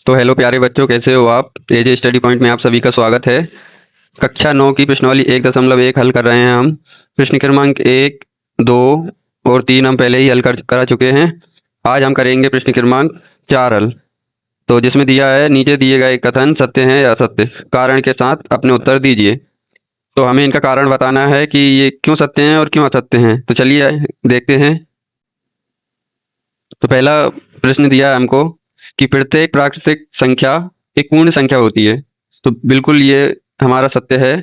तो हेलो प्यारे बच्चों, कैसे हो आप। एजे स्टडी पॉइंट में आप सभी का स्वागत है। कक्षा 9 की प्रश्नावली 1.1 हल कर रहे हैं हम। प्रश्न क्रमांक 1, 2 और 3 हम पहले ही हल करा चुके हैं। आज हम करेंगे प्रश्न क्रमांक 4 हल। तो जिसमें दिया है, नीचे दिए गए कथन सत्य हैं या असत्य, कारण के साथ अपने उत्तर दीजिए। तो हमें इनका कारण बताना है कि ये क्यों सत्य हैं और क्यों असत्य हैं। तो चलिए देखते हैं। तो पहला प्रश्न दिया है हमको कि प्रत्येक प्राकृतिक संख्या एक पूर्ण संख्या होती है। तो बिल्कुल ये हमारा सत्य है।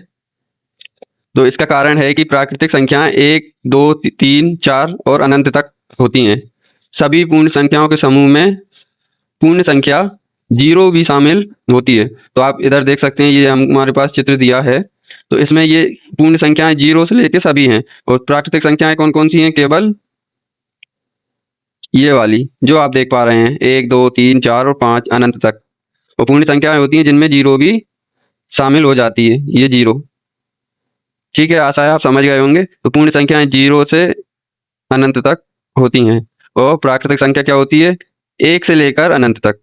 तो इसका कारण है कि प्राकृतिक संख्याएं 1, 2, 3, 4 और अनंत तक होती हैं। सभी पूर्ण संख्याओं के समूह में पूर्ण संख्या जीरो भी शामिल होती है। तो आप इधर देख सकते हैं, ये हमारे पास चित्र दिया है। तो इसमें ये पूर्ण संख्याएं जीरो से लेकर सभी हैं। और प्राकृतिक संख्याएं कौन कौन सी हैं? केवल ये वाली जो आप देख पा रहे हैं, 1, 2, 3, 4 और 5 अनंत तक। और पूर्ण संख्याएं होती हैं जिनमें जीरो भी शामिल हो जाती है, ये जीरो। ठीक है, आशा है आप समझ गए होंगे। तो पूर्ण संख्याएं जीरो से अनंत तक होती हैं। और प्राकृतिक संख्या क्या होती है? 1 से लेकर अनंत तक।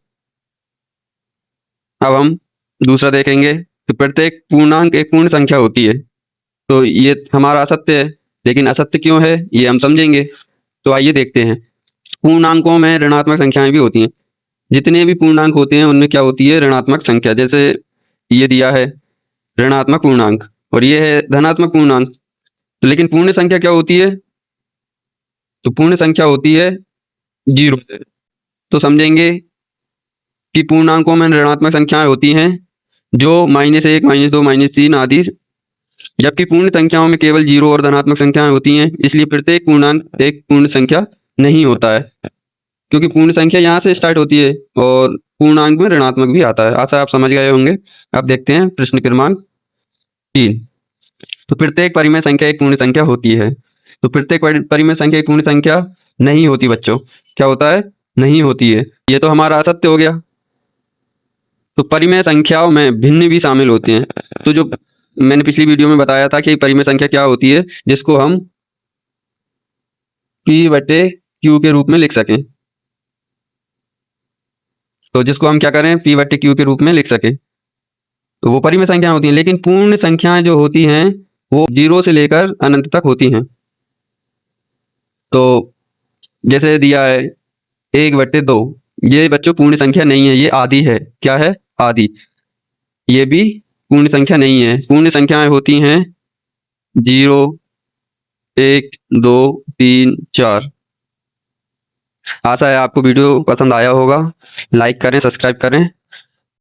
अब हम दूसरा देखेंगे। तो प्रत्येक पूर्णांक एक पूर्ण संख्या होती है। तो ये हमारा असत्य है, लेकिन असत्य क्यों है ये हम समझेंगे। तो आइए देखते हैं। पूर्णांकों में ऋणात्मक संख्याएं भी होती हैं। जितने भी पूर्णांक होते हैं उनमें क्या होती है? ऋणात्मक संख्या। जैसे ये दिया है ऋणात्मक पूर्णांक, और ये है धनात्मक पूर्णांक। तो लेकिन पूर्ण संख्या क्या होती है? तो पूर्ण संख्या होती है जीरो। तो समझेंगे कि पूर्णांकों में ऋणात्मक संख्याएं होती हैं जो -1, -2, -3 आदि। जबकि पूर्ण संख्याओं में केवल जीरो और धनात्मक संख्याएं होती हैं। इसलिए प्रत्येक पूर्णांक एक पूर्ण संख्या नहीं होता है, क्योंकि पूर्ण संख्या यहाँ से स्टार्ट होती है और पूर्णांक में ऋणात्मक भी आता है। आशा आप समझ गए होंगे। अब देखते हैं प्रश्न क्रमांक 3। तो प्रत्येक परिमेय संख्या एक पूर्ण संख्या होती है। तो प्रत्येक परिमेय संख्या एक पूर्ण संख्या नहीं होती बच्चों। क्या होता है? नहीं होती है। ये तो हमारा असत्य हो गया। तो परिमेय संख्याओं में भिन्न भी शामिल होते हैं। तो जो मैंने पिछली वीडियो में बताया था कि परिमेय संख्या क्या होती है, जिसको हम P/Q के रूप में लिख सकें। तो जिसको हम क्या करें? P/Q के रूप में लिख सकें। तो वो परिमेय संख्या होती हैं। लेकिन पूर्ण संख्याएं जो होती हैं वो जीरो से लेकर अनंत तक होती हैं। तो जैसे दिया है 1/2, ये बच्चों पूर्ण संख्या नहीं है, ये आदि है। क्या है? आदि। ये भी पूर्ण संख्या नहीं है। पूर्ण संख्याएं होती हैं 0, 1, 2, 3, 4। आशा है आपको वीडियो पसंद आया होगा। लाइक करें, सब्सक्राइब करें।